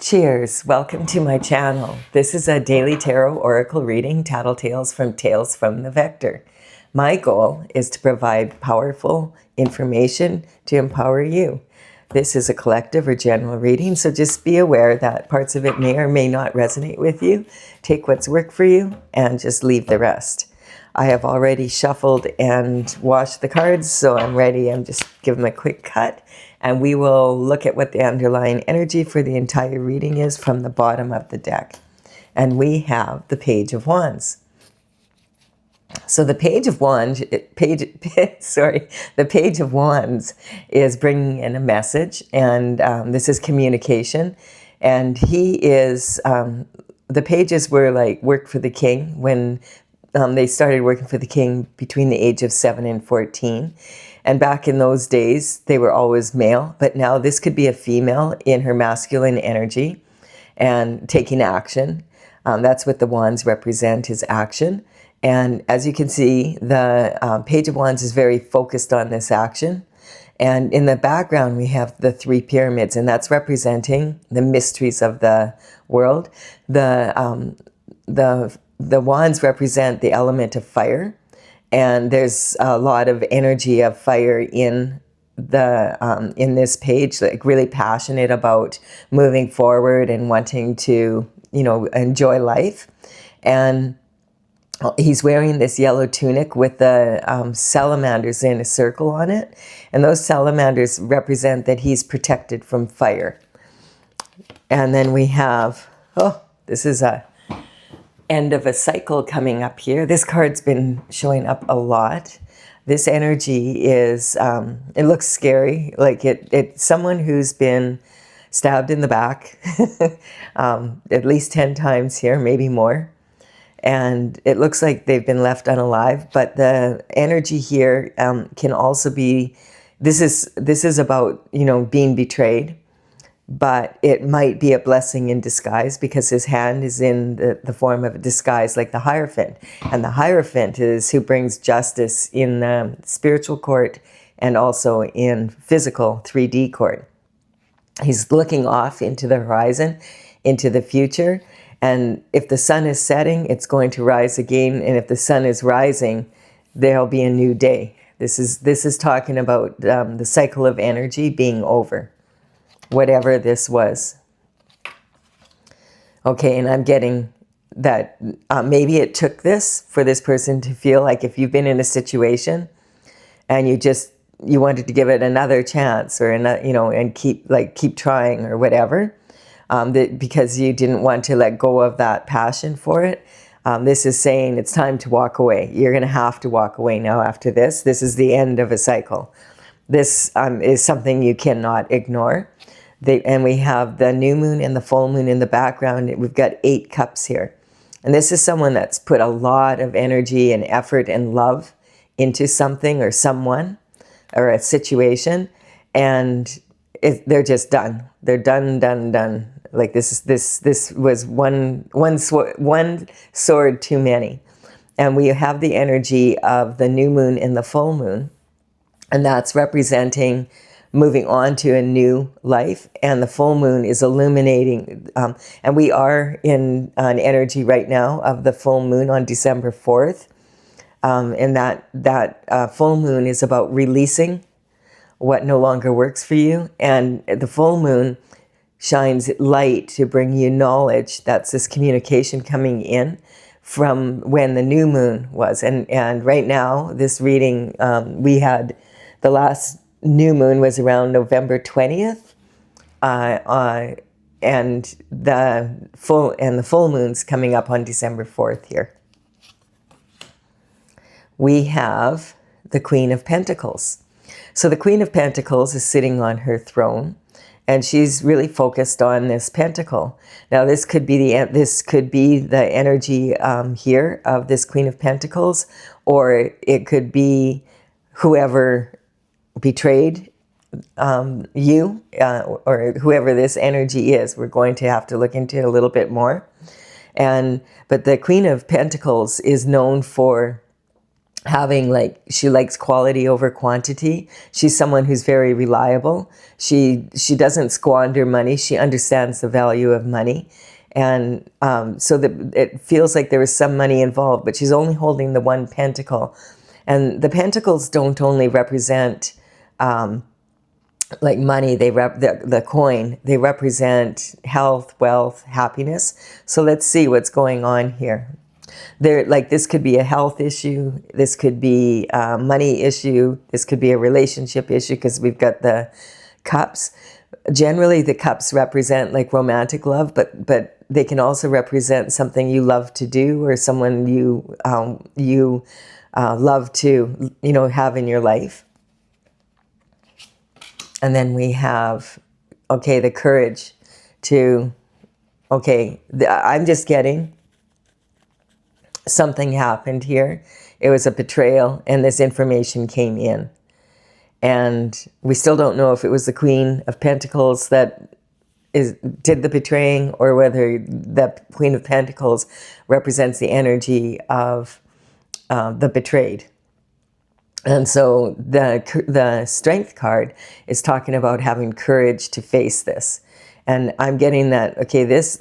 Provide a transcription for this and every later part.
Cheers! Welcome to my channel. This is a daily tarot oracle reading, Tattletales from Tales from the Vector. My goal is to provide powerful information to empower you. This is a collective or general reading, so just be aware that parts of it may or may not resonate with you. Take what's worked for you and just leave the rest. I have already shuffled and washed the cards, so I'm ready. I'm just giving them a quick cut. And we will look at what the underlying energy for the entire reading is from the bottom of the deck. And we have the Page of Wands. So the Page of Wands, the Page of Wands is bringing in a message, and this is communication. And he is, the pages were like work for the king when they started working for the king between the age of 7 and 14. And back in those days, they were always male, but now this could be a female in her masculine energy and taking action. That's what the wands represent, is action. And as you can see, the Page of Wands is very focused on this action. And in the background, we have the 3 pyramids, and that's representing the mysteries of the world. The wands represent the element of fire. And there's a lot of energy of fire in this page, like really passionate about moving forward and wanting to, enjoy life. And he's wearing this yellow tunic with the salamanders in a circle on it. And those salamanders represent that he's protected from fire. And then we have, this is a end of a cycle coming up here. This card's been showing up a lot. This energy is, it looks scary. Like it's someone who's been stabbed in the back at least 10 times here, maybe more. And it looks like they've been left unalive. But the energy here can also be, this is about, being betrayed. But it might be a blessing in disguise because his hand is in the form of a disguise, like the Hierophant. And the Hierophant is who brings justice in the spiritual court and also in physical 3D court. He's looking off into the horizon, into the future. And if the sun is setting, it's going to rise again. And if the sun is rising, there'll be a new day. This is talking about the cycle of energy being over, whatever this was. Okay, and I'm getting that maybe it took this for this person to feel like if you've been in a situation and you wanted to give it another chance or and keep trying or whatever, because you didn't want to let go of that passion for it. This is saying it's time to walk away. You're going to have to walk away now after this. This is the end of a cycle. This is something you cannot ignore. And we have the new moon and the full moon in the background. We've got 8 cups here. And this is someone that's put a lot of energy and effort and love into something or someone or a situation. And they're just done. They're done. Like this was one sword too many. And we have the energy of the new moon and the full moon. And that's representing moving on to a new life, and the full moon is illuminating. And we are in an energy right now of the full moon on December 4th. And that full moon is about releasing what no longer works for you. And the full moon shines light to bring you knowledge. That's this communication coming in from when the new moon was. And right now, this reading, we had the last new moon was around November 20th, and the full moon's coming up on December 4th here. We have the Queen of Pentacles. So the Queen of Pentacles is sitting on her throne, and she's really focused on this pentacle. Now this could be the energy here of this Queen of Pentacles, or it could be whoever betrayed you, or whoever this energy is. We're going to have to look into it a little bit more. But the Queen of Pentacles is known for having like, she likes quality over quantity. She's someone who's very reliable. She doesn't squander money. She understands the value of money. And so that it feels like there is some money involved, but she's only holding the one pentacle. And the pentacles don't only represent like money, they the coin, they represent health, wealth, happiness. So let's see what's going on here. Like, this could be a health issue, this could be a money issue, this could be a relationship issue, because we've got the cups. Generally, the cups represent like romantic love, but they can also represent something you love to do, or someone you love to, you know, have in your life. And then we have, okay, the courage to, okay, I'm just getting, something happened here. It was a betrayal, and this information came in. And we still don't know if it was the Queen of Pentacles that did the betraying, or whether the Queen of Pentacles represents the energy of the betrayed. And so the Strength card is talking about having courage to face this. And I'm getting that, okay, this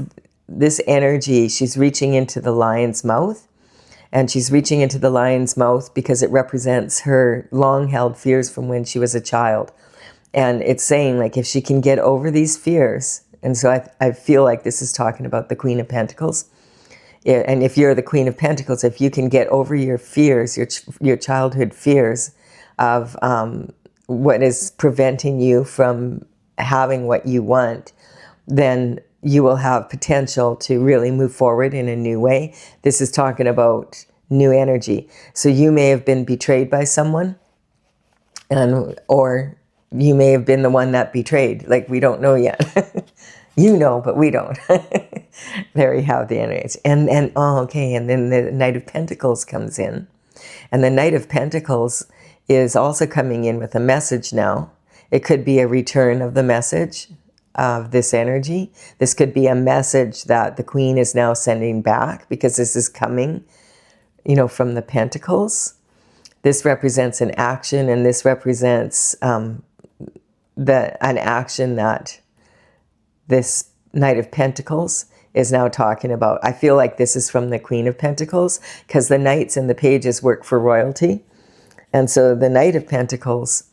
energy, she's reaching into the lion's mouth. And she's reaching into the lion's mouth because it represents her long-held fears from when she was a child. And it's saying, like, if she can get over these fears, and so I feel like this is talking about the Queen of Pentacles. And if you're the Queen of Pentacles, if you can get over your fears, your childhood fears of what is preventing you from having what you want, then you will have potential to really move forward in a new way. This is talking about new energy. So you may have been betrayed by someone, or you may have been the one that betrayed. Like, we don't know yet. You know, but we don't. There you have the energies. And oh, okay, and then the Knight of Pentacles comes in. And the Knight of Pentacles is also coming in with a message now. It could be a return of the message of this energy. This could be a message that the Queen is now sending back, because this is coming, you know, from the Pentacles. This represents an action, and this represents an action that this Knight of Pentacles is now talking about. I feel like this is from the Queen of Pentacles, because the Knights and the Pages work for royalty. And so the Knight of Pentacles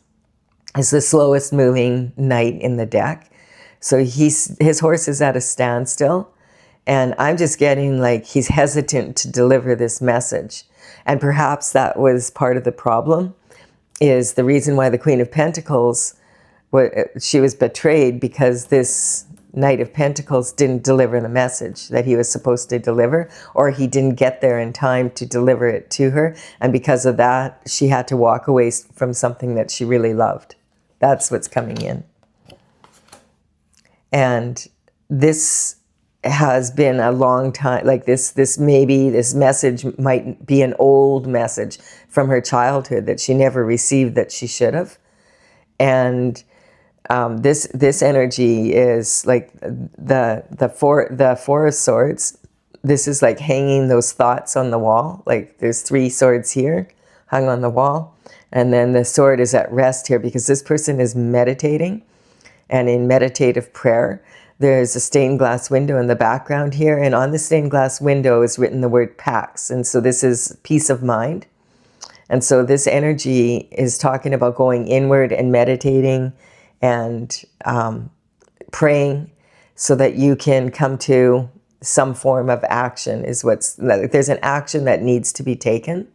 is the slowest moving knight in the deck. So his horse is at a standstill, and I'm just getting like he's hesitant to deliver this message. And perhaps that was part of the problem, is the reason why the Queen of Pentacles, she was betrayed, because this Knight of Pentacles didn't deliver the message that he was supposed to deliver, or he didn't get there in time to deliver it to her. And because of that, she had to walk away from something that she really loved. That's what's coming in. And this has been a long time, like this message might be an old message from her childhood that she never received, that she should have. And this energy is like the Four of Swords. This is like hanging those thoughts on the wall. Like, there's 3 swords here hung on the wall. And then the sword is at rest here, because this person is meditating. And in meditative prayer, there's a stained glass window in the background here. And on the stained glass window is written the word Pax. And so this is peace of mind. And so this energy is talking about going inward and meditating and praying, so that you can come to some form of action. There's an action that needs to be taken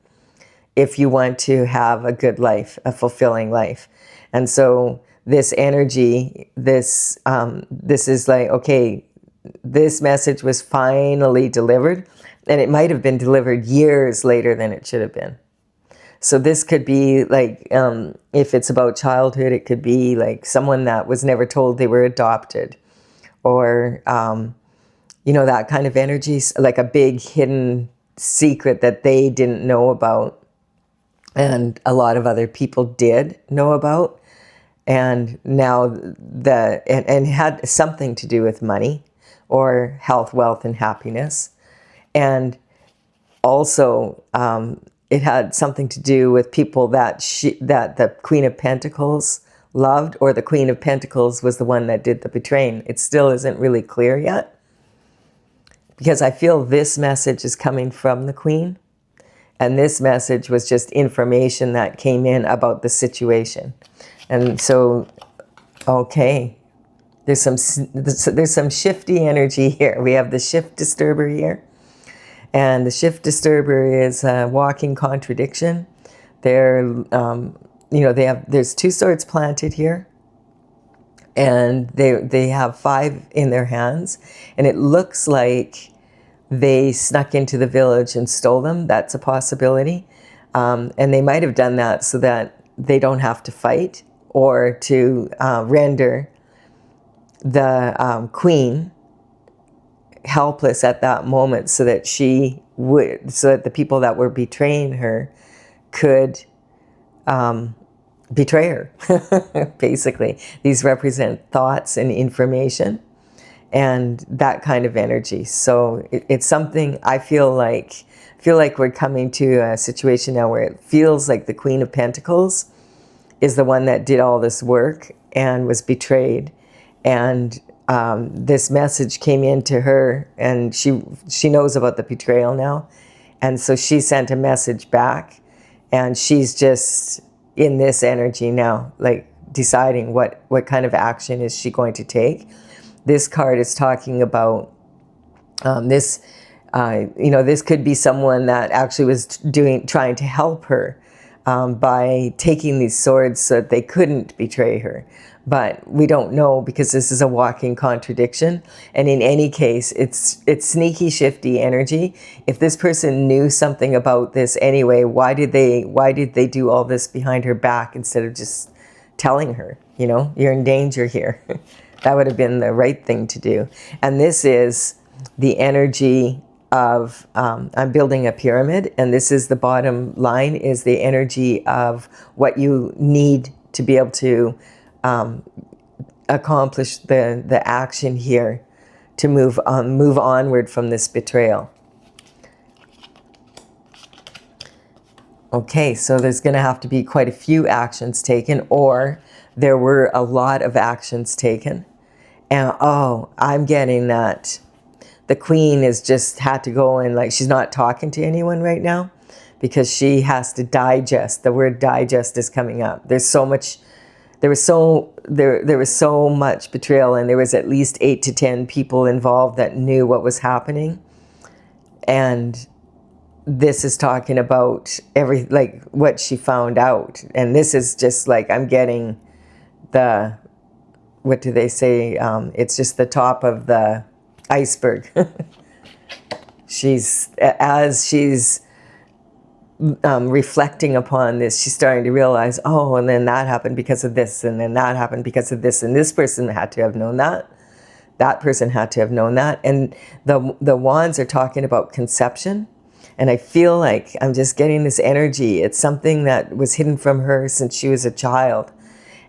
if you want to have a good life, a fulfilling life. And so this energy, this is like, okay, this message was finally delivered, and it might have been delivered years later than it should have been. So this could be like, if it's about childhood, it could be like someone that was never told they were adopted, or, you know, that kind of energy, like a big hidden secret that they didn't know about, and a lot of other people did know about. And now and had something to do with money, or health, wealth, and happiness. And also, it had something to do with people that that the Queen of Pentacles loved, or the Queen of Pentacles was the one that did the betraying. It still isn't really clear yet, because I feel this message is coming from the Queen, and this message was just information that came in about the situation. And so, okay, there's some shifty energy here. We have the shift disturber here. And the shift disturber is a walking contradiction. They're, you know, there's 2 swords planted here, and they have 5 in their hands, and it looks like they snuck into the village and stole them. That's a possibility, and they might have done that so that they don't have to fight, or to render the queen helpless at that moment, so that so that the people that were betraying her could betray her. Basically, these represent thoughts and information and that kind of energy. So it's something I feel like we're coming to a situation now where it feels like the Queen of Pentacles is the one that did all this work and was betrayed, and this message came into her, and she knows about the betrayal now, and so she sent a message back, and she's just in this energy now, like deciding what kind of action is she going to take. This card is talking about this. You know, this could be someone that actually was trying to help her by taking these swords so that they couldn't betray her. But we don't know, because this is a walking contradiction. And in any case, it's sneaky, shifty energy. If this person knew something about this anyway, why did they do all this behind her back instead of just telling her, you know, you're in danger here? That would have been the right thing to do. And this is the energy of, I'm building a pyramid, and this is the bottom line, is the energy of what you need to be able to accomplish the action here to move onward from this betrayal. Okay, so there's going to have to be quite a few actions taken, or there were a lot of actions taken. And oh, I'm getting that the Queen is just had to go, and like she's not talking to anyone right now because she has to digest. The word digest is coming up. There's so much. There was so much betrayal, and there was at least 8 to 10 people involved that knew what was happening. And this is talking about like what she found out. And this is just like, I'm getting the, what do they say? It's just the top of the iceberg. She's reflecting upon this, she's starting to realize, oh, and then that happened because of this, and then that happened because of this, and this person had to have known that. That person had to have known that. And the wands are talking about conception, and I feel like I'm just getting this energy. It's something that was hidden from her since she was a child,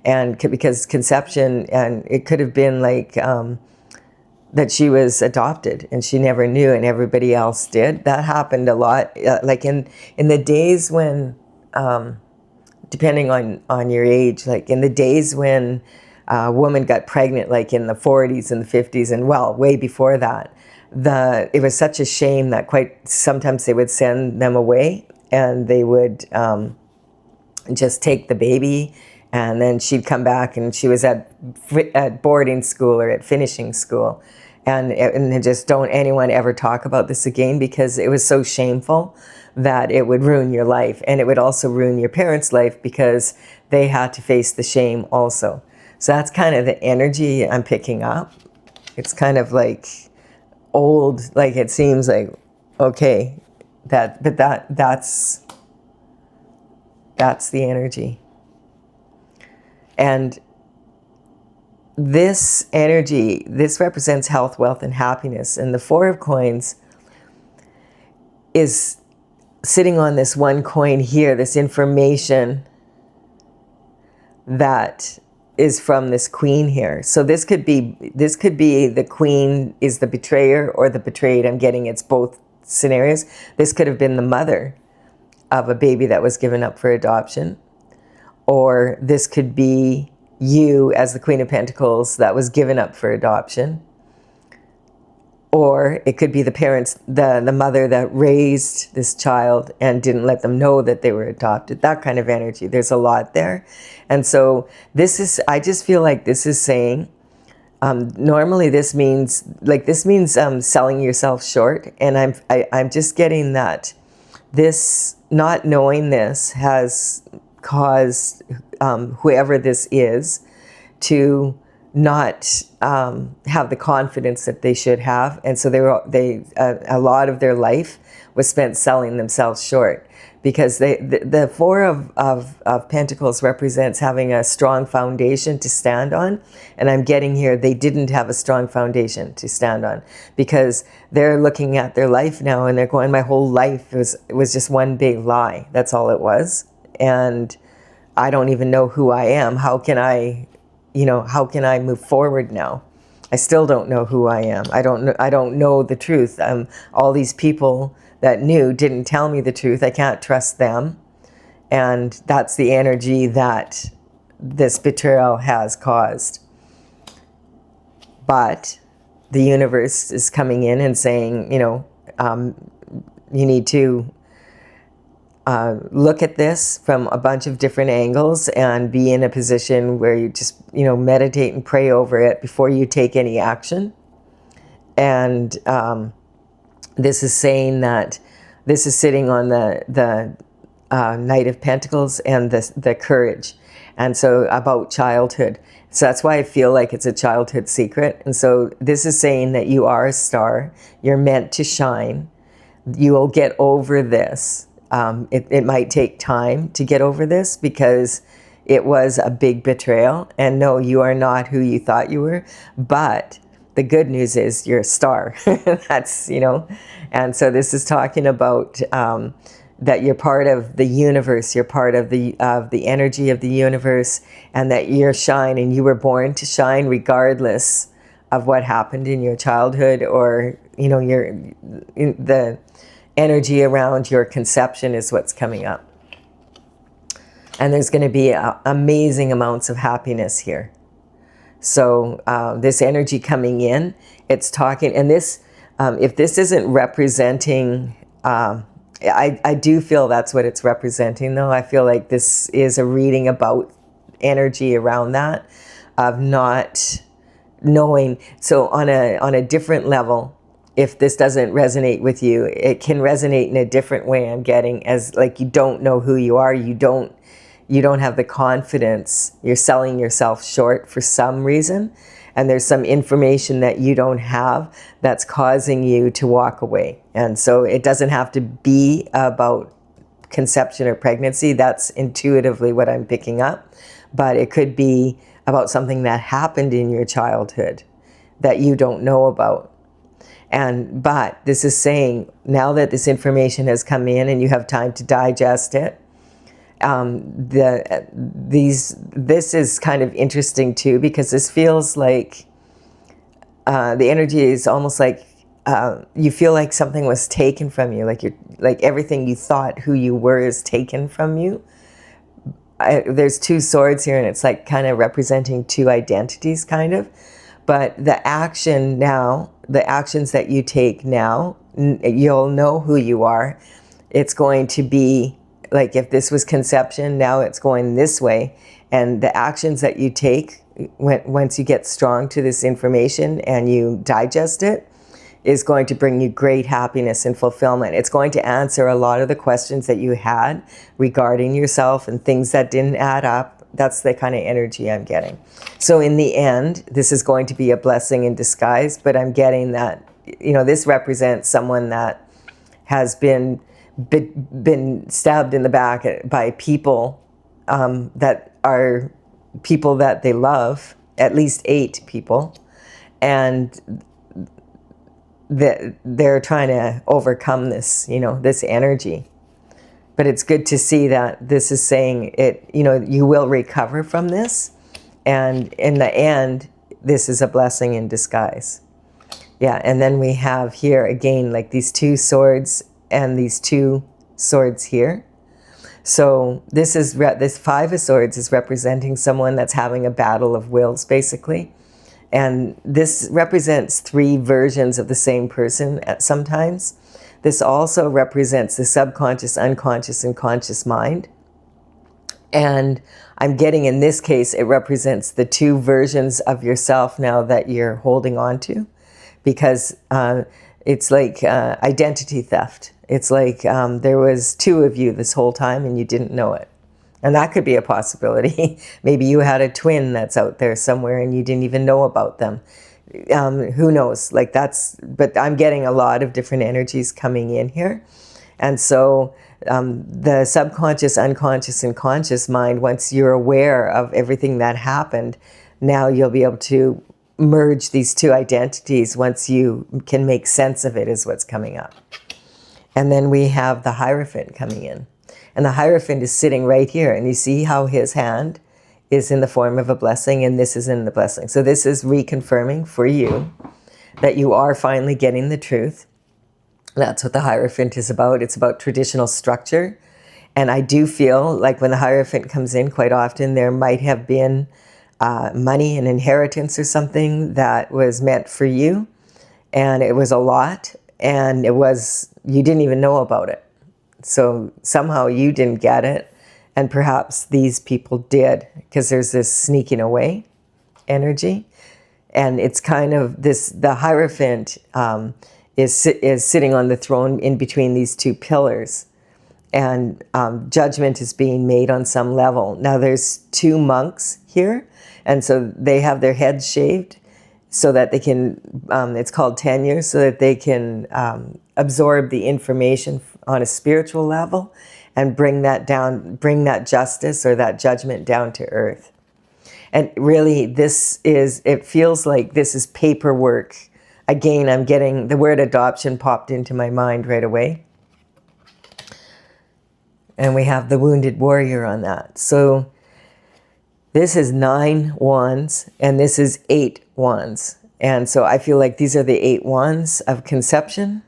and because conception, and it could have been like that she was adopted and she never knew, and everybody else did. That happened a lot, like in the days when, depending on your age, like in the days when a woman got pregnant, like in the 40s and the 50s, and well, way before that, it was such a shame that quite sometimes they would send them away, and they would just take the baby, and then she'd come back, and she was at boarding school or at finishing school. And just don't anyone ever talk about this again, because it was so shameful that it would ruin your life. And it would also ruin your parents' life, because they had to face the shame also. So that's kind of the energy I'm picking up. It's kind of like old, like it seems like, okay, that's the energy. And this energy, this represents health, wealth, and happiness. And the 4 of coins is sitting on this one coin here, this information that is from this queen here. So this could be the queen is the betrayer or the betrayed. I'm getting it's both scenarios. This could have been the mother of a baby that was given up for adoption, or this could be you as the Queen of Pentacles that was given up for adoption, or it could be the parents, the mother that raised this child and didn't let them know that they were adopted. That kind of energy. There's a lot there. And so this is, I just feel like this is saying, normally this means selling yourself short. And I'm just getting that this, not knowing this has caused whoever this is to not have the confidence that they should have, and so a lot of their life was spent selling themselves short, because the Four of Pentacles represents having a strong foundation to stand on, and I'm getting here they didn't have a strong foundation to stand on, because they're looking at their life now and they're going, my whole life was just one big lie. That's all it was, and I don't even know who I am. How can I move forward now? I still don't know who I am. I don't know the truth. All these people that knew didn't tell me the truth. I can't trust them. And that's the energy that this betrayal has caused. But the universe is coming in and saying, you need to look at this from a bunch of different angles and be in a position where you just, meditate and pray over it before you take any action. And this is saying that this is sitting on the Knight of Pentacles and the courage. And so about childhood. So that's why I feel like it's a childhood secret. And so this is saying that you are a star. You're meant to shine. You will get over this. It might take time to get over this because it was a big betrayal. And no, you are not who you thought you were. But the good news is you're a star. That's, and so this is talking about that you're part of the universe. You're part of the energy of the universe, and that you're shine, and you were born to shine regardless of what happened in your childhood, or, the energy around your conception is what's coming up. And there's going to be amazing amounts of happiness here. So this energy coming in, it's talking, and this, if this isn't representing, I do feel that's what it's representing though. I feel like this is a reading about energy around that, of not knowing. So on a different level, if this doesn't resonate with you, it can resonate in a different way. I'm getting as like you don't know who you are. You don't have the confidence. You're selling yourself short for some reason. And there's some information that you don't have that's causing you to walk away. And so it doesn't have to be about conception or pregnancy. That's intuitively what I'm picking up. But it could be about something that happened in your childhood that you don't know about. But this is saying, now that this information has come in and you have time to digest it, this is kind of interesting too, because this feels like the energy is almost like you feel like something was taken from you, like everything you thought who you were is taken from you. There's two swords here, and it's like kind of representing two identities kind of. But the action now, the actions that you take now, you'll know who you are. It's going to be like if this was conception, now it's going this way. And the actions that you take once you get strong to this information and you digest it is going to bring you great happiness and fulfillment. It's going to answer a lot of the questions that you had regarding yourself and things that didn't add up. That's the kind of energy I'm getting. So in the end, this is going to be a blessing in disguise, but I'm getting that, this represents someone that has been stabbed in the back by people that are people that they love, at least 8 people, and they're trying to overcome this, this energy. But it's good to see that this is saying it, you will recover from this. And in the end, this is a blessing in disguise. Yeah, and then we have here again, like these 2 swords and these 2 swords here. So this Five of Swords is representing someone that's having a battle of wills, basically. And this represents three versions of the same person at sometimes. This also represents the subconscious, unconscious, and conscious mind. And I'm getting, in this case, it represents the two versions of yourself now that you're holding on to, because it's like identity theft. It's like there was two of you this whole time and you didn't know it. And that could be a possibility. Maybe you had a twin that's out there somewhere and you didn't even know about them. Who knows? Like but I'm getting a lot of different energies coming in here. And so the subconscious, unconscious, and conscious mind, once you're aware of everything that happened, now you'll be able to merge these two identities once you can make sense of it, is what's coming up. And then we have the Hierophant coming in. And the Hierophant is sitting right here. And you see how his hand is in the form of a blessing, and this is in the blessing. So this is reconfirming for you that you are finally getting the truth. That's what the Hierophant is about. It's about traditional structure. And I do feel like when the Hierophant comes in, quite often there might have been money, an inheritance or something that was meant for you. And it was a lot. And you didn't even know about it. So somehow you didn't get it. And perhaps these people did, because there's this sneaking away energy. And it's kind of the Hierophant is sitting on the throne in between these two pillars. And judgment is being made on some level. Now there's two monks here. And so they have their heads shaved so that they can, it's called tenure, so that they can absorb the information on a spiritual level and bring that down, bring that justice or that judgment down to earth. And really it feels like this is paperwork. Again, I'm getting the word adoption popped into my mind right away. And we have the Wounded Warrior on that. So this is 9 wands and this is 8 wands. And so I feel like these are the 8 wands of conception.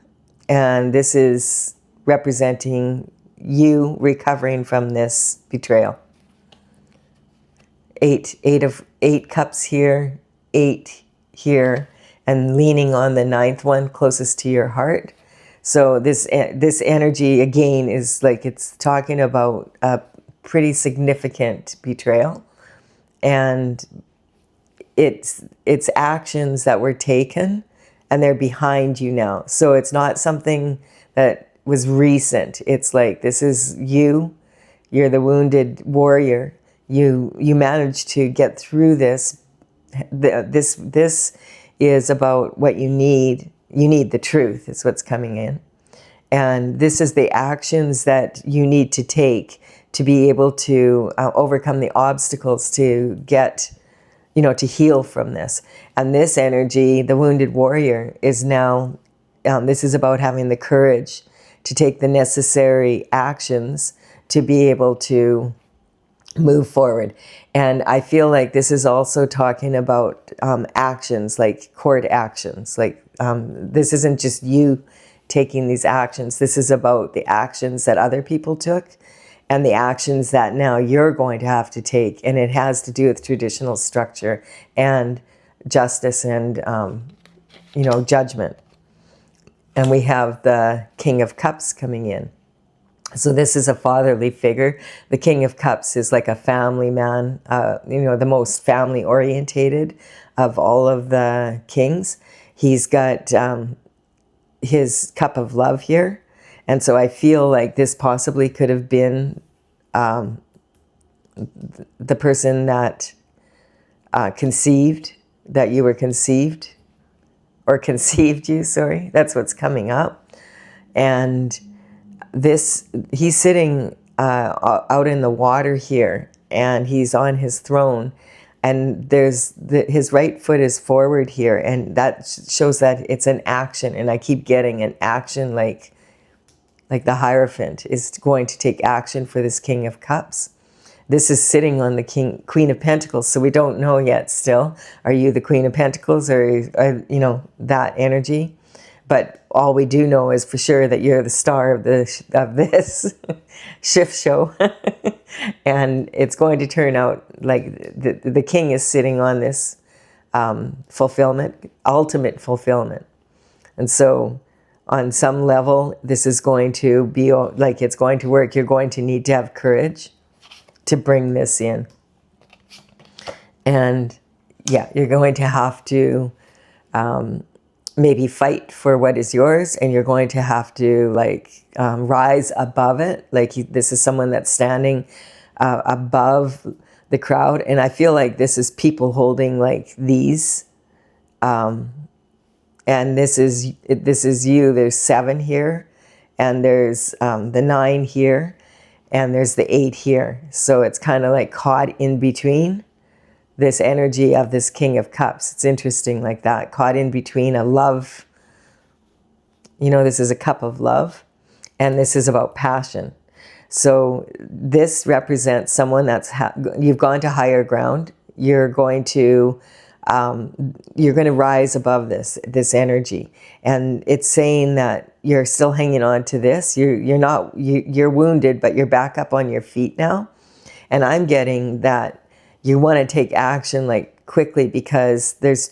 And this is representing you recovering from this betrayal. 8 cups here, 8 here, and leaning on the 9th one closest to your heart. So this energy again is like it's talking about a pretty significant betrayal, and it's actions that were taken and they're behind you now. So it's not something that was recent. It's like this is you're the wounded warrior. You managed to get through this. This is about what you need. You need the truth is what's coming in. And this is the actions that you need to take to be able to overcome the obstacles to get, to heal from this. And this energy, the wounded warrior, is now, this is about having the courage to take the necessary actions to be able to move forward. And I feel like this is also talking about actions, like court actions. Like this isn't just you taking these actions. This is about the actions that other people took and the actions that now you're going to have to take. And it has to do with traditional structure and justice and, judgment. And we have the King of Cups coming in. So this is a fatherly figure. The King of Cups is like a family man, the most family orientated of all of the kings. He's got his cup of love here. And so I feel like this possibly could have been the person that that you were conceived, or conceived you, sorry. That's what's coming up. And he's sitting out in the water here, and he's on his throne, and his right foot is forward here, and that shows that it's an action. And I keep getting an action, like the Hierophant is going to take action for this King of Cups. This is sitting on the Queen of Pentacles, so we don't know yet still. Are you the Queen of Pentacles or that energy? But all we do know is for sure that you're the star of this shift show. And it's going to turn out like the king is sitting on this fulfillment, ultimate fulfillment. And so on some level, this is going to be like, it's going to work. You're going to need to have courage to bring this in. And yeah, you're going to have to maybe fight for what is yours, and you're going to have to like rise above it. Like this is someone that's standing above the crowd. And I feel like this is people holding like these. And this is you. There's 7 here, and there's the 9 here, and there's the 8 here. So it's kind of like caught in between this energy of this King of Cups. It's interesting like that, caught in between a love. You know, this is a cup of love, and this is about passion. So this represents someone that's, you've gone to higher ground. You're going to rise above this energy. And it's saying that you're still hanging on to this. You're wounded, but you're back up on your feet now. And I'm getting that you want to take action like quickly, because there's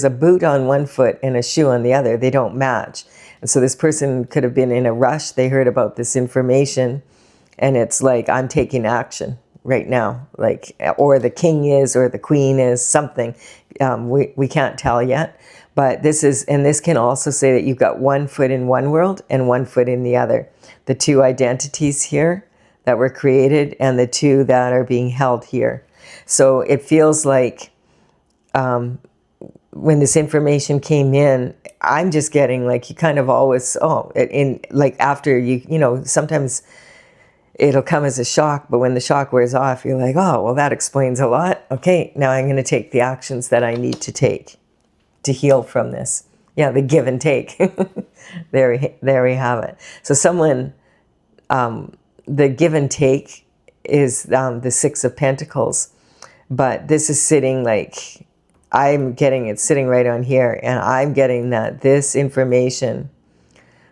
a boot on one foot and a shoe on the other. They don't match. And so this person could have been in a rush. They heard about this information, and it's like, I'm taking action right now, like, or the king is, or the queen is, something. We can't tell yet, but this can also say that you've got 1 foot in one world and 1 foot in the other. The 2 identities here that were created, and the 2 that are being held here. So it feels like when this information came in, I'm just getting like, you kind of always, like after sometimes it'll come as a shock, but when the shock wears off, you're like, oh, well, that explains a lot. Okay, now I'm going to take the actions that I need to take to heal from this. Yeah, the give and take. There we have it. So someone, the give and take is the 6 of Pentacles, but this is sitting like, I'm getting it sitting right on here, and I'm getting that this information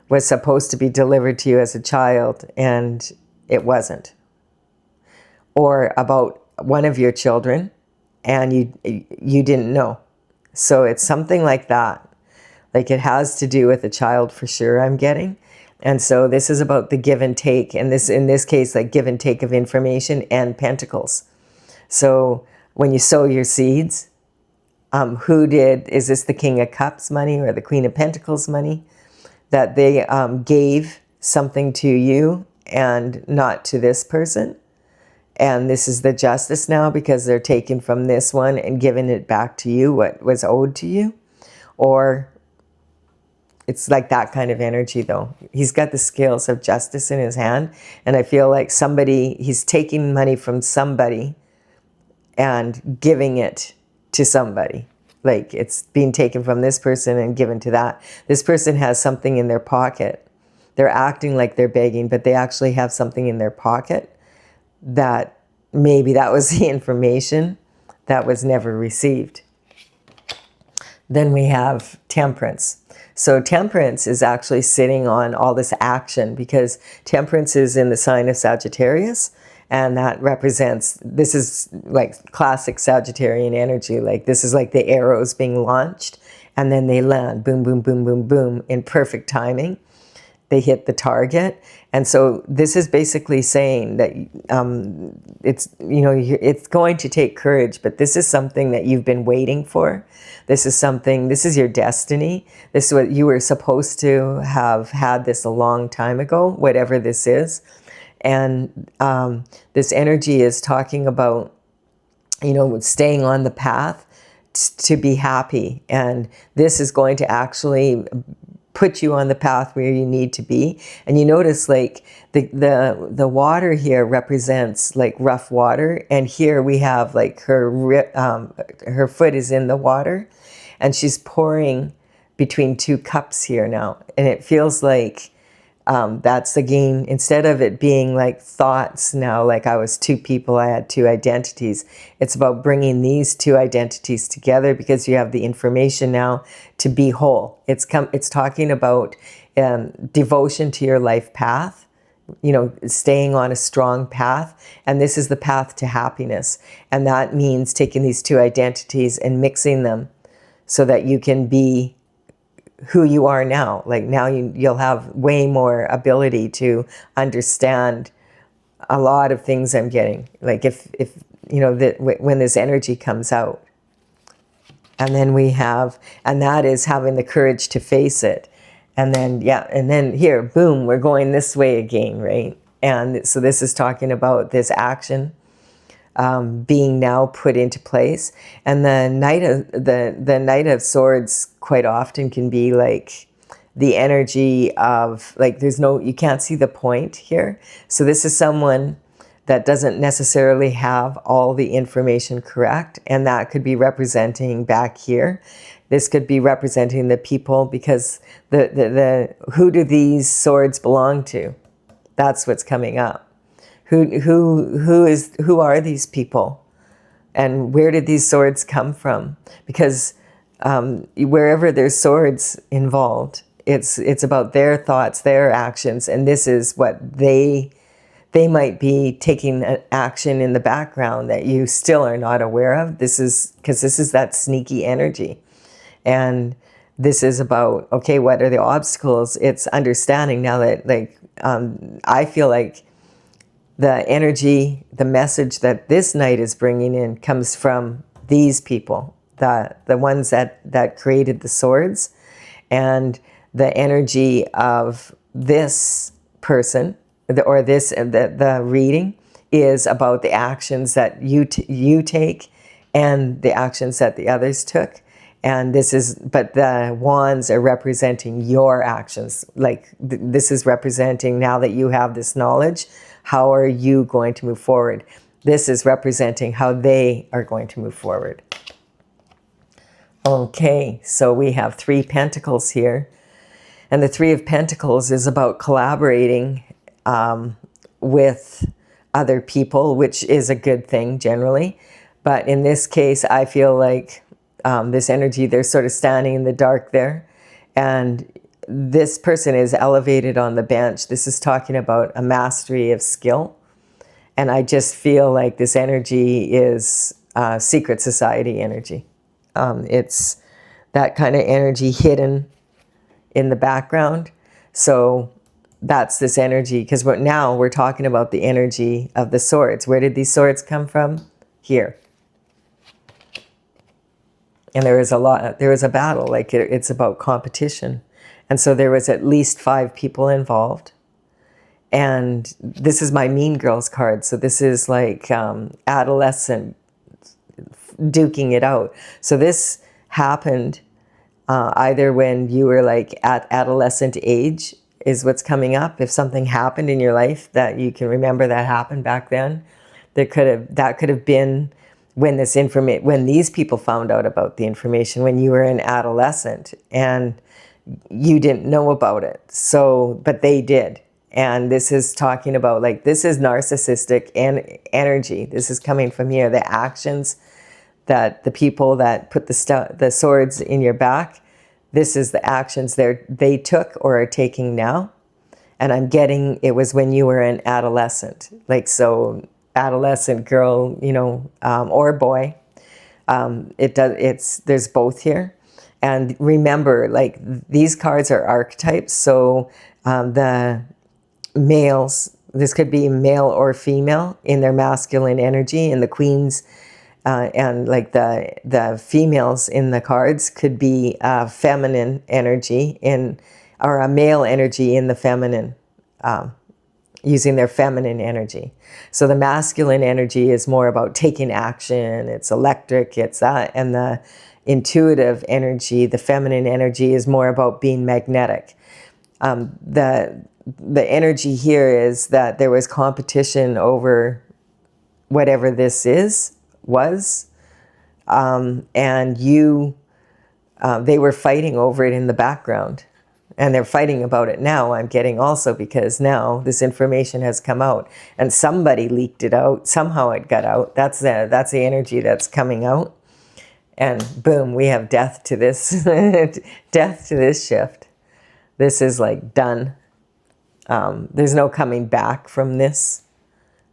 was supposed to be delivered to you as a child, and it wasn't. Or about one of your children, and you didn't know. So it's something like that. Like it has to do with a child for sure, I'm getting. And so this is about the give and take, and this, in this case, like give and take of information and pentacles. So when you sow your seeds, is this the King of Cups money or the Queen of Pentacles money? That they gave something to you and not to this person. And this is the justice now, because they're taking from this one and giving it back to you, what was owed to you. Or it's like that kind of energy though. He's got the scales of justice in his hand. And I feel like he's taking money from somebody and giving it to somebody. Like it's being taken from this person and given to that. This person has something in their pocket. They're acting like they're begging, but they actually have something in their pocket that maybe that was the information that was never received. Then we have Temperance. So Temperance is actually sitting on all this action, because Temperance is in the sign of Sagittarius. And that represents, this is like classic Sagittarian energy. Like this is like the arrows being launched, and then they land, boom, boom, boom, boom, boom, in perfect timing. They hit the target. And so this is basically saying that it's going to take courage, but this is something that you've been waiting for. This is your destiny. This is what you were supposed to have had this a long time ago, whatever this is. And this energy is talking about, staying on the path to be happy. And this is going to actually put you on the path where you need to be. And you notice like the water here represents like rough water. And here we have like her foot is in the water, and she's pouring between 2 cups here now. And it feels like That's again, instead of it being like thoughts now, like I was two people, I had two identities. It's about bringing these two identities together because you have the information now to be whole. It's talking about devotion to your life path, staying on a strong path. And this is the path to happiness. And that means taking these two identities and mixing them so that you can be who you are now. Like now you'll have way more ability to understand a lot of things I'm getting. Like if when this energy comes out. And then and that is having the courage to face it. And then here, boom, we're going this way again, right? And so this is talking about this action being now put into place. And the Knight of Swords quite often can be like the energy of like you can't see the point here. So this is someone that doesn't necessarily have all the information correct, and that could be representing back here. This could be representing the people, because who do these swords belong to? That's what's coming up. Who are these people, and where did these swords come from? Because wherever there's swords involved, it's about their thoughts, their actions, and this is what they might be taking an action in the background that you still are not aware of. This is because this is that sneaky energy, and this is about, okay, what are the obstacles? It's understanding now that I feel like the energy, the message that this Knight is bringing in comes from these people, the ones that created the swords, and the energy of this person, the reading is about the actions that you take and the actions that the others took. And but the wands are representing your actions. Like this is representing, now that you have this knowledge, how are you going to move forward? This is representing how they are going to move forward. Okay, so we have 3 Pentacles here. And the 3 of Pentacles is about collaborating with other people, which is a good thing generally. But in this case, I feel like this energy, they're sort of standing in the dark there. And this person is elevated on the bench. This is talking about a mastery of skill. And I just feel like this energy is secret society energy. It's that kind of energy hidden in the background. So that's this energy, because now we're talking about the energy of the swords. Where did these swords come from? Here. And there was a battle, like it's about competition. And so there was at least 5 people involved. And this is my Mean Girls card. So this is like adolescent duking it out. So this happened either when you were like at adolescent age is what's coming up. If something happened in your life that you can remember that happened back then, that could have been when when these people found out about the information when you were an adolescent and you didn't know about it. So, but they did. And this is talking about, like, this is narcissistic energy. This is coming from here. The actions that the people that put the swords in your back, this is the actions they took or are taking now. And I'm getting, it was when you were an adolescent. Like, so adolescent girl, or boy. There's both here. And remember, like, these cards are archetypes. So the males, this could be male or female in their masculine energy, and the queens and like the females in the cards could be feminine energy or a male energy in the feminine, using their feminine energy. So the masculine energy is more about taking action. It's electric, it's that. And the intuitive energy, the feminine energy, is more about being magnetic. The energy here is that there was competition over whatever this was, and they were fighting over it in the background. And they're fighting about it now, I'm getting also, because now this information has come out and somebody leaked it out. Somehow it got out. That's the energy that's coming out. And boom, we have death to this, death to this shift. This is like done. There's no coming back from this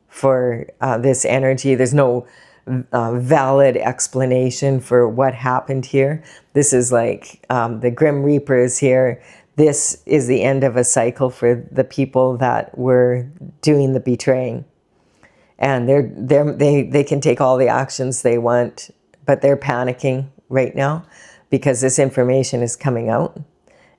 for this energy. There's no valid explanation for what happened here. This is like the Grim Reaper is here. This is the end of a cycle for the people that were doing the betraying. And they can take all the actions they want, but they're panicking right now because this information is coming out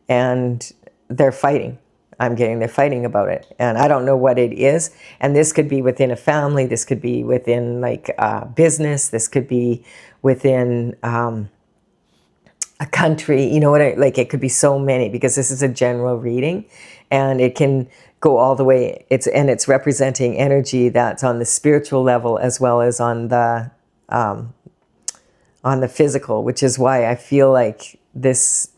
and they're fighting. They're fighting about it. And I don't know what it is. And this could be within a family. This could be within like a business. This could be within a country. You know what like it could be so many, because this is a general reading and it can go all the way. It's representing energy that's on the spiritual level as well as on the physical, which is why I feel like this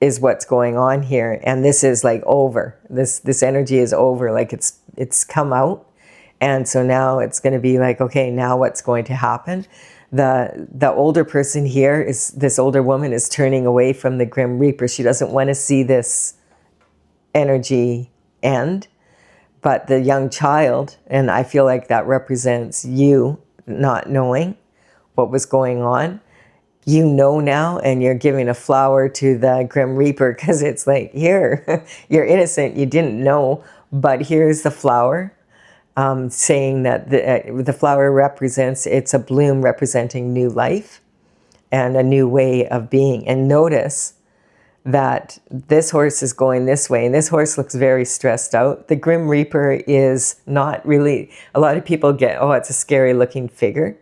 is what's going on here. And this is like over. This energy is over. Like it's come out. And so now it's going to be like, okay, now what's going to happen? The older person here this older woman is turning away from the Grim Reaper. She doesn't want to see this energy end. But the young child, and I feel like that represents you not knowing what was going on. You know now, and you're giving a flower to the Grim Reaper because it's like, here, you're innocent, you didn't know, but here's the flower, saying that the flower represents, it's a bloom representing new life and a new way of being. And notice that this horse is going this way, and this horse looks very stressed out. The Grim Reaper is not really, a lot of people get, oh, it's a scary looking figure,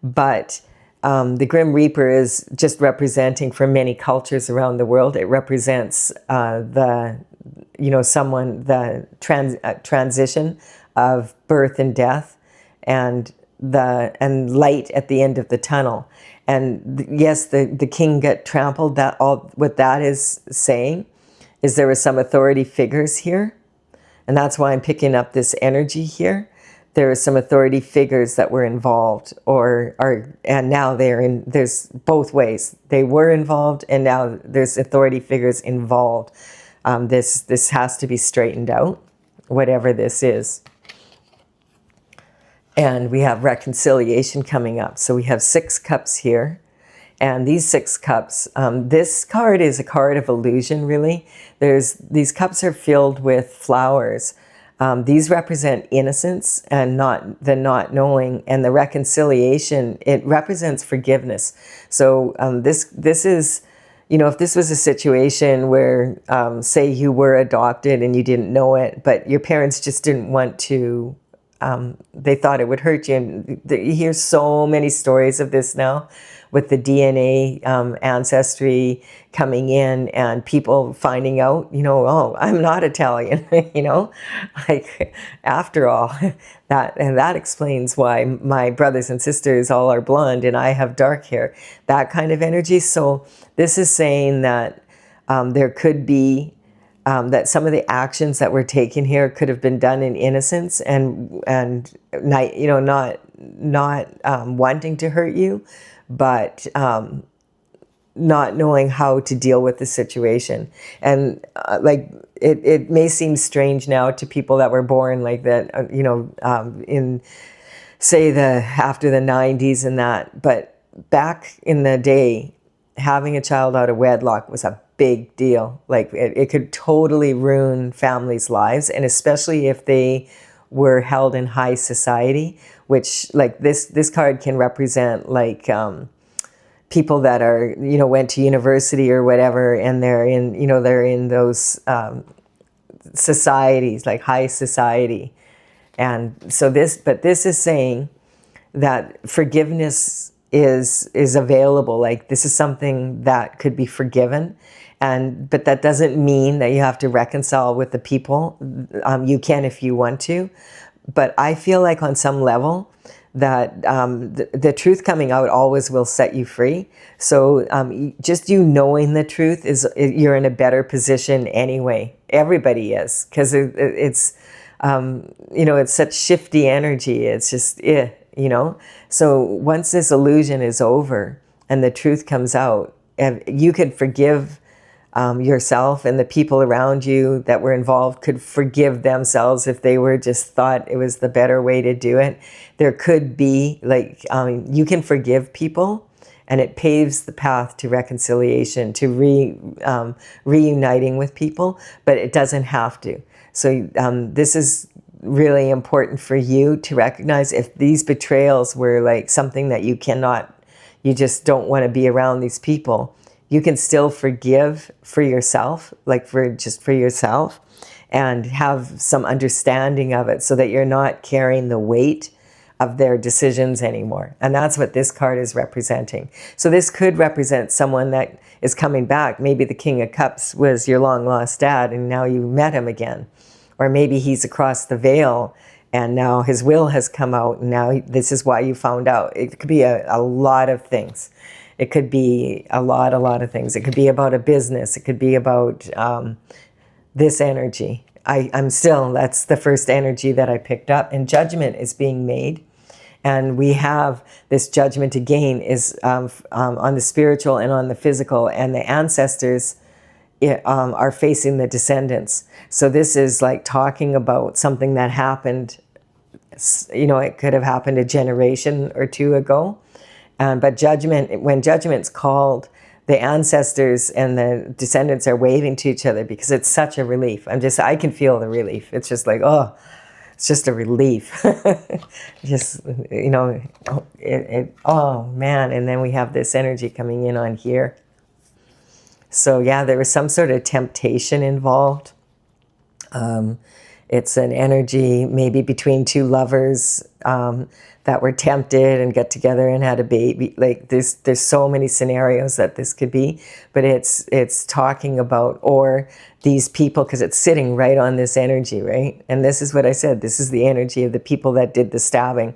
but the Grim Reaper is just representing for many cultures around the world. It represents the transition of birth and death, and light at the end of the tunnel. And yes, the king got trampled. What that is saying is there were some authority figures here, and that's why I'm picking up this energy here. There are some authority figures that were involved, and now there's both ways. They were involved, and now there's authority figures involved. This has to be straightened out, whatever this is. And we have reconciliation coming up. So we have 6 cups here. And these 6 cups, this card is a card of illusion, really. These cups are filled with flowers. These represent innocence and not knowing, and the reconciliation, it represents forgiveness. So this is, if this was a situation where, say you were adopted and you didn't know it, but your parents just didn't want to, they thought it would hurt you. And you hear so many stories of this now, with the DNA ancestry coming in and people finding out, oh, I'm not Italian, like after all, that explains why my brothers and sisters all are blonde and I have dark hair, that kind of energy. So this is saying that there could be, that some of the actions that were taken here could have been done in innocence and not wanting to hurt you, but not knowing how to deal with the situation. And it may seem strange now to people that were born like that, in say after the 90s and that, but back in the day, having a child out of wedlock was a big deal. Like it could totally ruin families' lives, and especially if they were held in high society, which like this card can represent like people that are, went to university or whatever, and they're in those societies, like high society. And so this is saying that forgiveness is available. Like this is something that could be forgiven. But that doesn't mean that you have to reconcile with the people. You can if you want to. But I feel like on some level that the truth coming out always will set you free. So just you knowing the truth you're in a better position anyway. Everybody is, because it's it's such shifty energy. It's just So once this illusion is over and the truth comes out, and you could forgive yourself, and the people around you that were involved could forgive themselves if they were just thought it was the better way to do it. There could be you can forgive people, and it paves the path to reconciliation, to reuniting with people, but it doesn't have to. So this is really important for you to recognize. If these betrayals were like something that you just don't want to be around these people, you can still forgive for yourself, for yourself, and have some understanding of it so that you're not carrying the weight of their decisions anymore. And that's what this card is representing. So this could represent someone that is coming back. Maybe the King of Cups was your long lost dad and now you met him again. Or maybe he's across the veil and now his will has come out and now this is why you found out. It could be a lot of things. It could be a lot of things. It could be about a business. It could be about this energy. That's the first energy that I picked up. And judgment is being made. And we have this judgment again is on the spiritual and on the physical. And the ancestors are facing the descendants. So this is like talking about something that happened. It could have happened a generation or two ago. But when judgment's called, the ancestors and the descendants are waving to each other because it's such a relief. I can feel the relief. It's just like, oh, it's just a relief. Oh man. And then we have this energy coming in on here. So yeah, there was some sort of temptation involved. It's an energy maybe between two lovers that were tempted and got together and had a baby. Like there's so many scenarios that this could be, but it's talking about, or these people, because it's sitting right on this energy, right? And this is what I said, this is the energy of the people that did the stabbing,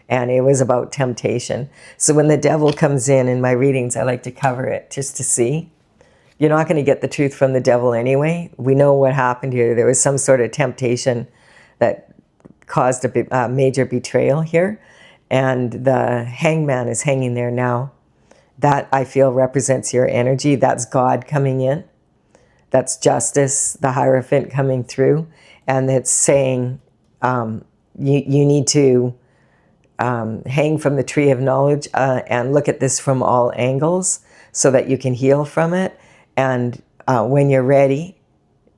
and it was about temptation. So when the devil comes in my readings, I like to cover it just to see. You're not going to get the truth from the devil anyway. We know what happened here. There was some sort of temptation that caused a major betrayal here. And the hangman is hanging there now. That, I feel, represents your energy. That's God coming in. That's justice, the Hierophant coming through. And it's saying you need to hang from the tree of knowledge and look at this from all angles so that you can heal from it. And when you're ready,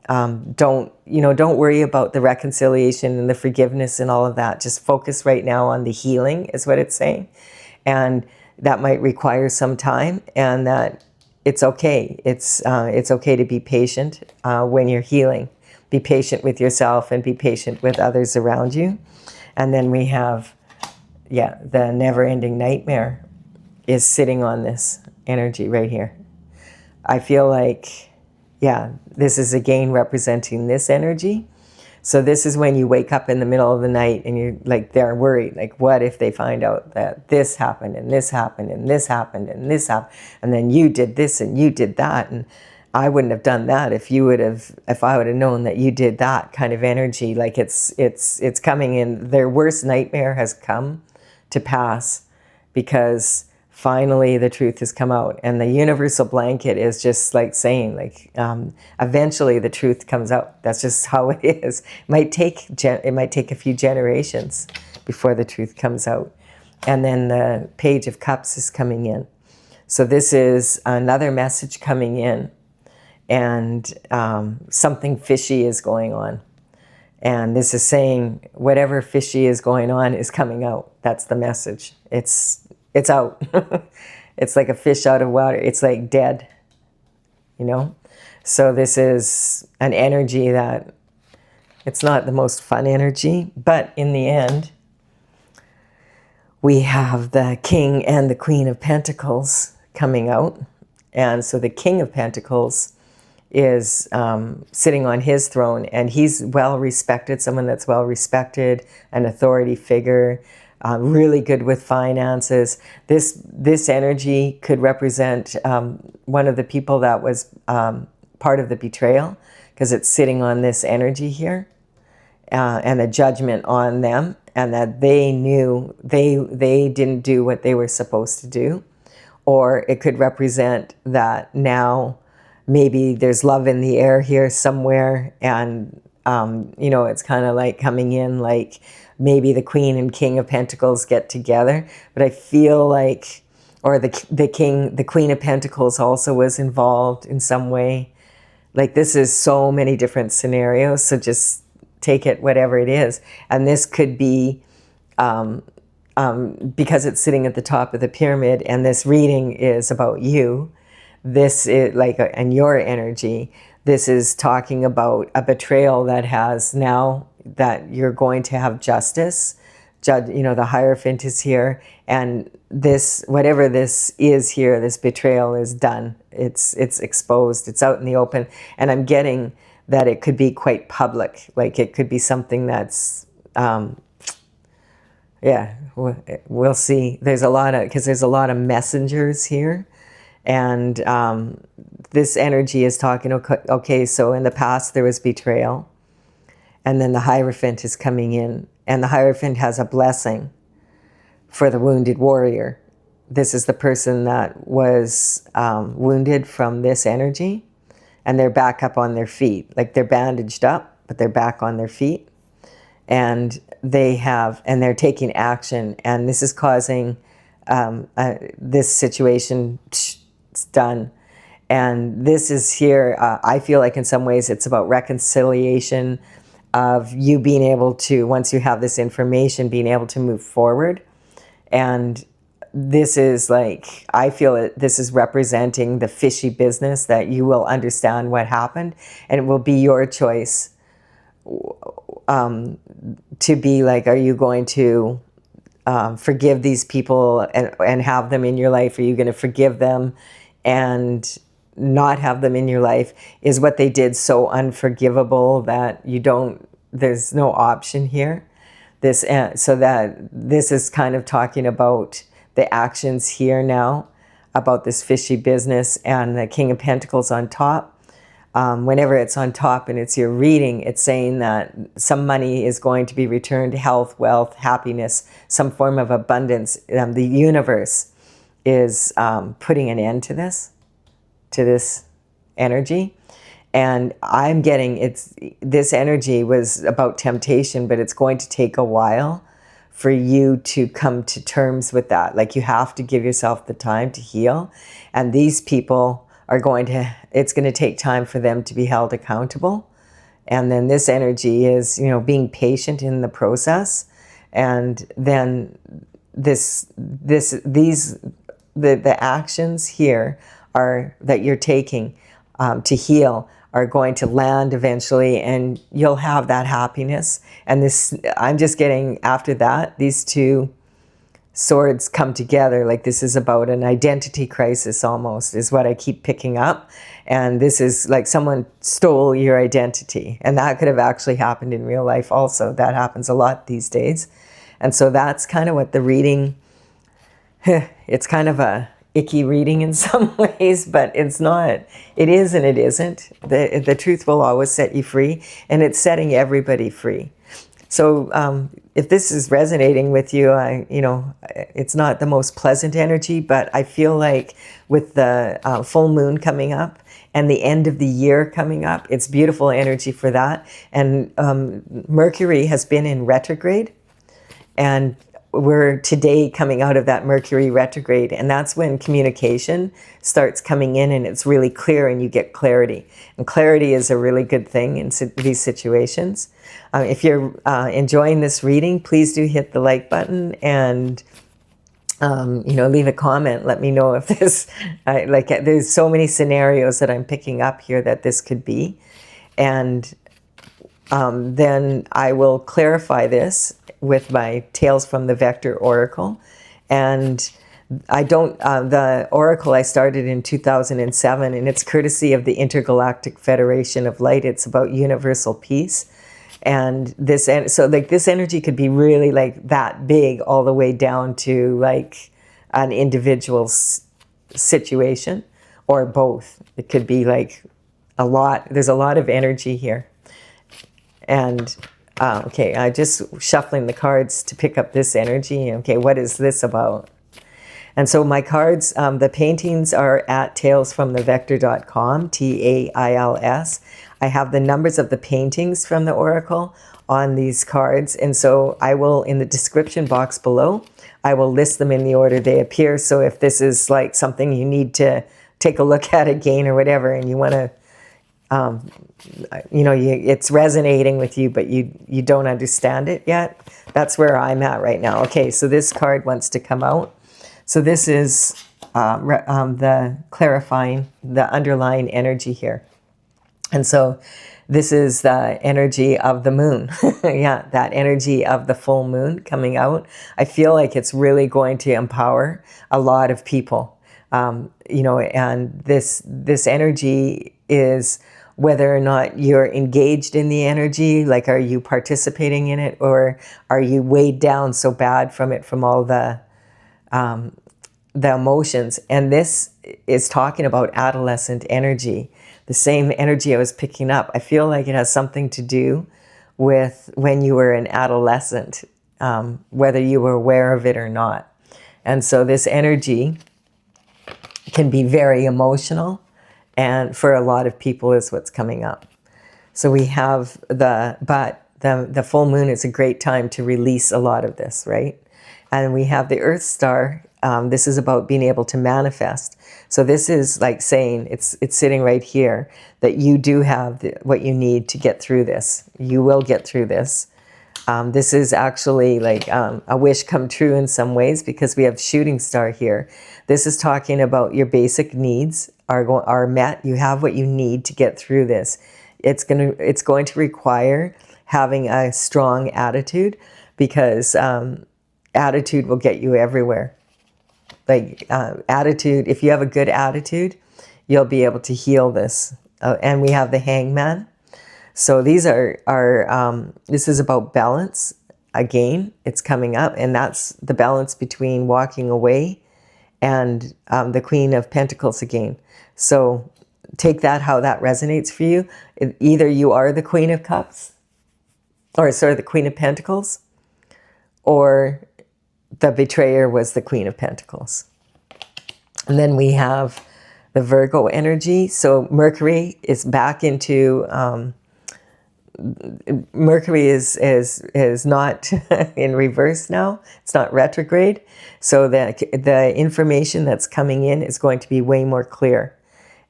don't worry about the reconciliation and the forgiveness and all of that. Just focus right now on the healing is what it's saying. And that might require some time, and that it's okay. It's okay to be patient when you're healing. Be patient with yourself and be patient with others around you. And then we have, the never-ending nightmare is sitting on this energy right here. I feel like, this is again representing this energy. So this is when you wake up in the middle of the night and you're like, they're worried. Like, what if they find out that this happened and this happened and this happened and this happened, and then you did this and you did that, and I wouldn't have done that if I would have known that you did that kind of energy. Like it's coming in. Their worst nightmare has come to pass because finally the truth has come out, and the universal blanket is just like saying, like, eventually the truth comes out. That's just how it is. It might take a few generations before the truth comes out. And then the Page of Cups is coming in. So this is another message coming in, and something fishy is going on. And this is saying whatever fishy is going on is coming out. That's the message. It's out. It's like a fish out of water. It's like dead, So this is an energy that it's not the most fun energy, but in the end, we have the King and the Queen of Pentacles coming out. And so the King of Pentacles is sitting on his throne, and he's well respected, someone that's well respected, an authority figure. really good with finances. This energy could represent one of the people that was part of the betrayal, because it's sitting on this energy here, and the judgment on them, and that they knew they didn't do what they were supposed to do. Or it could represent that now maybe there's love in the air here somewhere, and you know, it's kind of like coming in like maybe the Queen and King of Pentacles get together. But I feel like, or the Queen of Pentacles also was involved in some way. Like, this is so many different scenarios, so just take it whatever it is. And this could be because it's sitting at the top of the pyramid, and this reading is about you. This is like, and your energy. This is talking about a betrayal that has now, that you're going to have justice. Judge, you know, the Hierophant is here, and this, whatever this is here, this betrayal is done. It's exposed. It's out in the open, and I'm getting that it could be quite public. Like, it could be something that's, yeah, we'll see. There's a lot of, because there's a lot of messengers here, and this energy is talking. Okay, so in the past there was betrayal, and then the Hierophant is coming in. And the Hierophant has a blessing for the wounded warrior. This is the person that was wounded from this energy, and they're back up on their feet. Like, they're bandaged up, but they're back on their feet. And they're taking action. And this is causing this situation, it's done. And this is here, I feel like in some ways it's about reconciliation, of you being able to, once you have this information, being able to move forward. And this is like, I feel that this is representing the fishy business, that you will understand what happened, and it will be your choice to be like, are you going to forgive these people and have them in your life? Are you going to forgive them and not have them in your life? Is what they did so unforgivable that you don't, there's no option here? This, so that this is kind of talking about the actions here now, about this fishy business, and the King of Pentacles on top. Whenever it's on top and it's your reading, it's saying that some money is going to be returned, health, wealth, happiness, some form of abundance. The universe is putting an end to this energy. And I'm getting, this energy was about temptation, but it's going to take a while for you to come to terms with that. Like, you have to give yourself the time to heal. And these people are it's going to take time for them to be held accountable. And then this energy is, you know, being patient in the process. And then the actions here are that you're taking to heal are going to land eventually, and you'll have that happiness. And this, I'm just getting, after that, these two swords come together. Like, this is about an identity crisis almost, is what I keep picking up. And this is like someone stole your identity, and that could have actually happened in real life also. That happens a lot these days. And so that's kind of what the reading, it's kind of a icky reading in some ways, but it's not. It is and it isn't. The truth will always set you free, and it's setting everybody free. So if this is resonating with you, it's not the most pleasant energy, but I feel like with the full moon coming up and the end of the year coming up, it's beautiful energy for that. And Mercury has been in retrograde, and we're today coming out of that Mercury retrograde, and that's when communication starts coming in, and it's really clear, and you get clarity. And clarity is a really good thing in these situations. If you're enjoying this reading, please do hit the like button, and leave a comment. Let me know if this, there's so many scenarios that I'm picking up here that this could be, and then I will clarify this with my Tales from the Vector Oracle. And the Oracle I started in 2007, and it's courtesy of the Intergalactic Federation of Light. It's about universal peace. And this, and so like this energy could be really like that big all the way down to like an individual's situation, or both. It could be like a lot. There's a lot of energy here. And okay, I just shuffling the cards to pick up this energy. Okay, what is this about? And so my cards, the paintings are at talesfromthevector.com, TAILS. I have the numbers of the paintings from the Oracle on these cards. And so I will, in the description box below, I will list them in the order they appear. So if this is like something you need to take a look at again or whatever, and you want to, you know, it's resonating with you, but you don't understand it yet, that's where I'm at right now. Okay, so this card wants to come out. So this is the clarifying, the underlying energy here. And so this is the energy of the moon. Yeah, that energy of the full moon coming out. I feel like it's really going to empower a lot of people. You know, and this energy is whether or not you're engaged in the energy, like are you participating in it, or are you weighed down so bad from it, from all the emotions. And this is talking about adolescent energy, the same energy I was picking up. I feel like it has something to do with when you were an adolescent, whether you were aware of it or not. And so this energy can be very emotional, and for a lot of people is what's coming up. So we have the full moon is a great time to release a lot of this, right? And we have the Earth Star. This is about being able to manifest. So this is like saying, it's sitting right here, that you do have what you need to get through this. You will get through this. This is actually like a wish come true in some ways, because we have shooting star here. This is talking about your basic needs are met. You have what you need to get through this. It's going to require having a strong attitude, because attitude will get you everywhere. Like attitude, if you have a good attitude, you'll be able to heal this. And we have the Hangman. So these this is about balance. Again, it's coming up, and that's the balance between walking away and the Queen of Pentacles again. So take that, how that resonates for you. Either you are the Queen of Cups, or sorry, the Queen of Pentacles, or the betrayer was the Queen of Pentacles. And then we have the Virgo energy. So Mercury is back into, Mercury is not in reverse now. It's not retrograde. So the information that's coming in is going to be way more clear.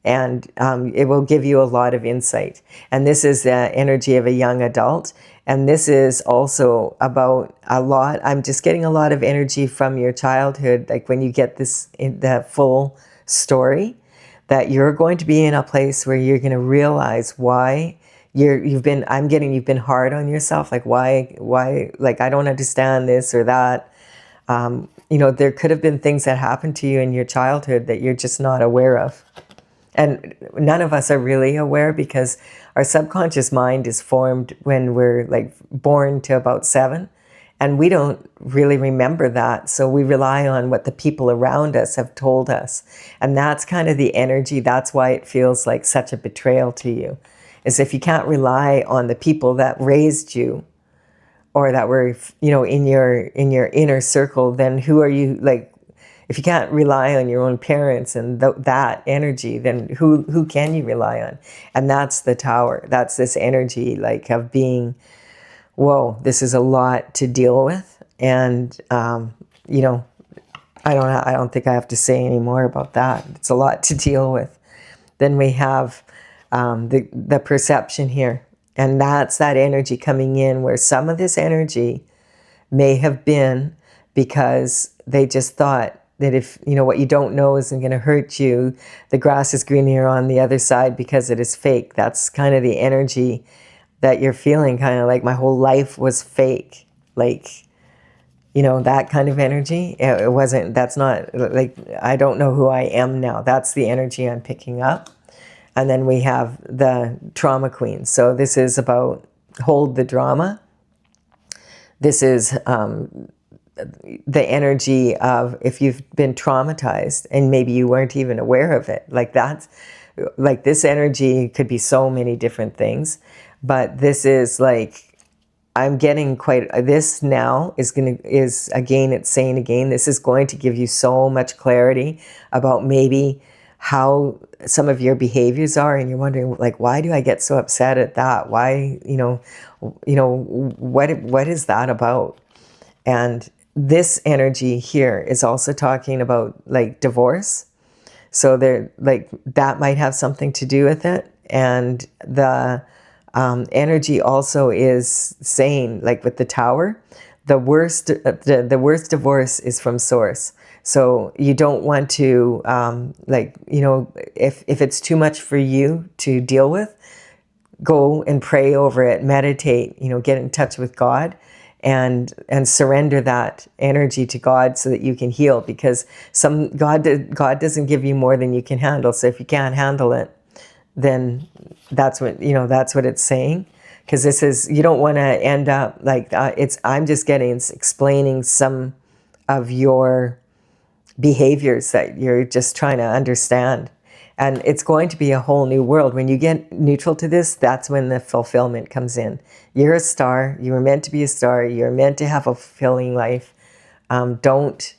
And it will give you a lot of insight. And this is the energy of a young adult. And this is also about I'm just getting a lot of energy from your childhood. Like when you get this, in the full story, that you're going to be in a place where you're going to realize why you've been hard on yourself. Like why, like I don't understand this or that. You know, there could have been things that happened to you in your childhood that you're just not aware of. And none of us are really aware, because our subconscious mind is formed when we're like born to about 7, and we don't really remember that. So we rely on what the people around us have told us. And that's kind of the energy. That's why it feels like such a betrayal to you, is if you can't rely on the people that raised you, or that were, you know, in your inner circle, then who are you, like, if you can't rely on your own parents and that energy, then who can you rely on? And that's the Tower. That's this energy, like, of being, whoa, this is a lot to deal with. And, you know, I don't think I have to say any more about that. It's a lot to deal with. Then we have the perception here. And that's that energy coming in, where some of this energy may have been because they just thought that if, you know, what you don't know isn't going to hurt you, the grass is greener on the other side because it is fake. That's kind of the energy that you're feeling, kind of like my whole life was fake. Like, you know, that kind of energy. It wasn't, that's not, like, I don't know who I am now. That's the energy I'm picking up. And then we have the Trauma Queen. So this is about hold the drama. This is the energy of if you've been traumatized and maybe you weren't even aware of it. Like that's like this energy could be so many different things, but this is like I'm getting quite, this now is again, it's saying again, this is going to give you so much clarity about maybe how some of your behaviors are, and you're wondering like, why do I get so upset at that? Why, what is that about? And this energy here is also talking about like divorce. So there, like that might have something to do with it. And the energy also is saying, like with the Tower, the worst divorce is from source. So you don't want to, if it's too much for you to deal with, go and pray over it, meditate, get in touch with God, and surrender that energy to God so that you can heal. Because God doesn't give you more than you can handle. So if you can't handle it, then that's what it's saying. Because this is, you don't want to end up like I'm just explaining some of your behaviors that you're just trying to understand. And it's going to be a whole new world. When you get neutral to this, that's when the fulfillment comes in. You're a star. You were meant to be a star. You're meant to have a fulfilling life. Don't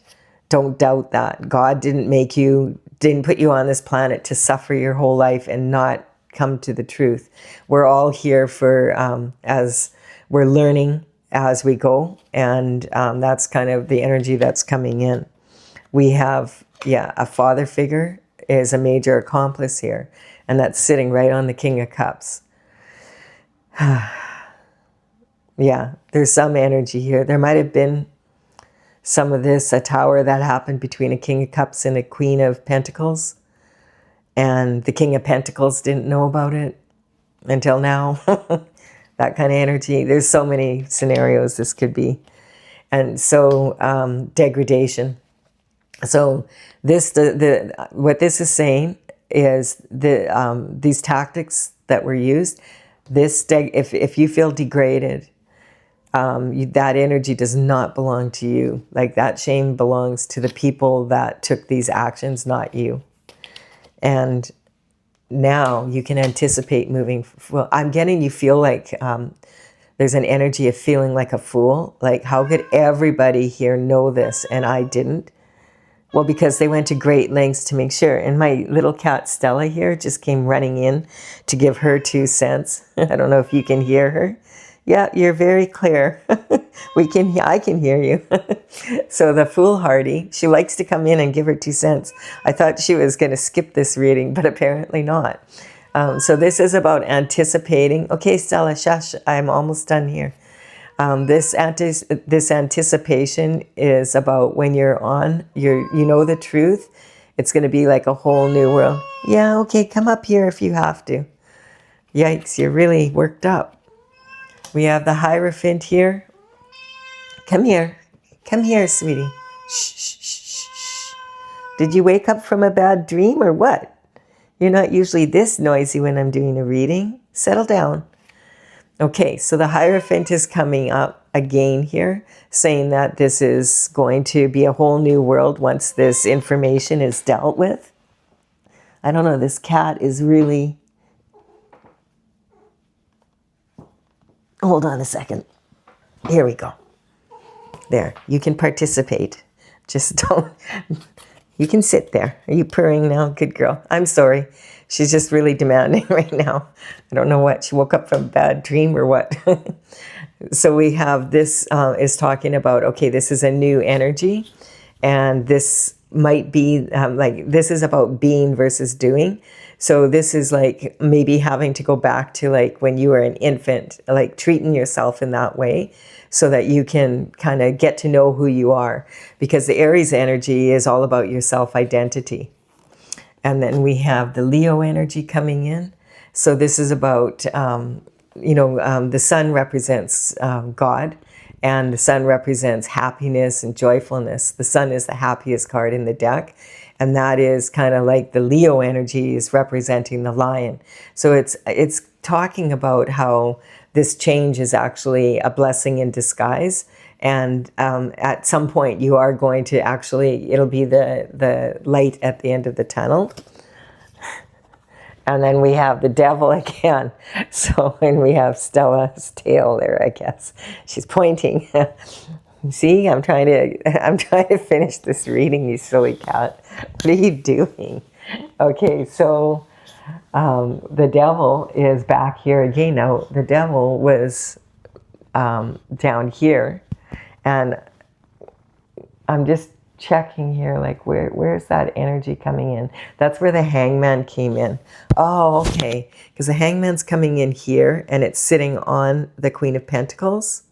doubt that. God didn't put you on this planet to suffer your whole life and not come to the truth. We're all here for, as we're learning as we go. And that's kind of the energy that's coming in. We have, a father figure is a major accomplice here. And that's sitting right on the King of Cups. There's some energy here. There might have been some of this, a Tower that happened between a King of Cups and a Queen of Pentacles. And the King of Pentacles didn't know about it until now. That kind of energy. There's so many scenarios this could be. And so degradation. So this, what this is saying is these tactics that were used, if you feel degraded, that energy does not belong to you. Like that shame belongs to the people that took these actions, not you. And now you can anticipate moving. Well, I'm getting you feel like there's an energy of feeling like a fool. Like, how could everybody here know this and I didn't? Well, because they went to great lengths to make sure. And my little cat Stella here just came running in to give her 2 cents. I don't know if you can hear her. Yeah, you're very clear. I can hear you. So the foolhardy, she likes to come in and give her 2 cents. I thought she was going to skip this reading, but apparently not. So this is about anticipating. Okay, Stella, shush, I'm almost done here. This anticipation is about when you're on, you know the truth. It's going to be like a whole new world. Yeah, okay, come up here if you have to. Yikes, you're really worked up. We have the Hierophant here. Come here, sweetie. Shh, shh, shh, shh. Did you wake up from a bad dream or what? You're not usually this noisy when I'm doing a reading. Settle down. Okay, so the Hierophant is coming up again here, saying that this is going to be a whole new world once this information is dealt with. I don't know, this cat is really... Hold on a second. Here we go. There, you can participate. Just don't... You can sit there. Are you purring now? Good girl. I'm sorry. She's just really demanding right now. I don't know what. She woke up from a bad dream or what. So we have this is talking about, okay, this is a new energy. And this might be this is about being versus doing. So this is like maybe having to go back to like when you were an infant, like treating yourself in that way so that you can kind of get to know who you are. Because the Aries energy is all about your self-identity. And then we have the Leo energy coming in. So this is about, the sun represents God, and the sun represents happiness and joyfulness. The sun is the happiest card in the deck. And that is kind of like the Leo energy is representing the lion. So it's talking about how this change is actually a blessing in disguise. And at some point you are going to actually, it'll be the light at the end of the tunnel. And then we have the devil again. So, and we have Stella's tail there, I guess. She's pointing. See, I'm trying to finish this reading, you silly cat. What are you doing? Okay, so the devil is back here again. Now, the devil was down here, and I'm just checking here, like where's that energy coming in? That's where the hangman came in. Oh, okay, because the hangman's coming in here, and it's sitting on the Queen of Pentacles.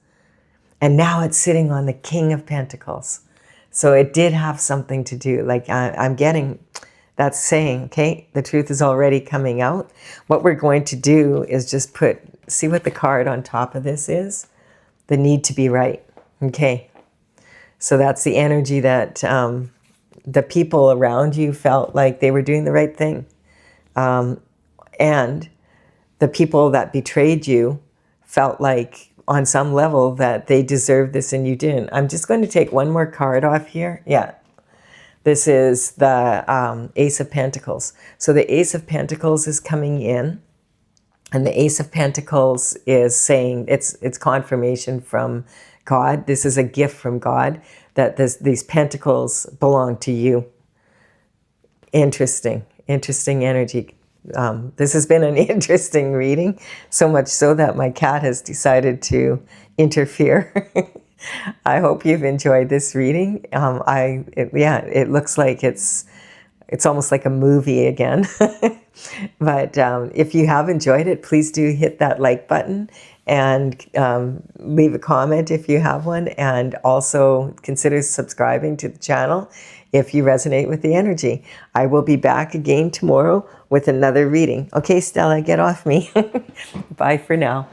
And now it's sitting on the King of Pentacles. So it did have something to do. Like I'm getting, that's saying, okay, the truth is already coming out. What we're going to do is just see what the card on top of this is? The need to be right. Okay. So that's the energy that the people around you felt like they were doing the right thing. And the people that betrayed you felt like, on some level, that they deserved this and you didn't. I'm just going to take one more card off here. Yeah. This is the Ace of Pentacles. So the Ace of Pentacles is coming in, and the Ace of Pentacles is saying, it's confirmation from God. This is a gift from God that these pentacles belong to you. Interesting energy. This has been an interesting reading, so much so that my cat has decided to interfere. I hope you've enjoyed this reading. It looks like it's almost like a movie again. But if you have enjoyed it, please do hit that like button and leave a comment if you have one, and also consider subscribing to the channel if you resonate with the energy. I will be back again tomorrow with another reading. Okay, Stella, get off me. Bye for now.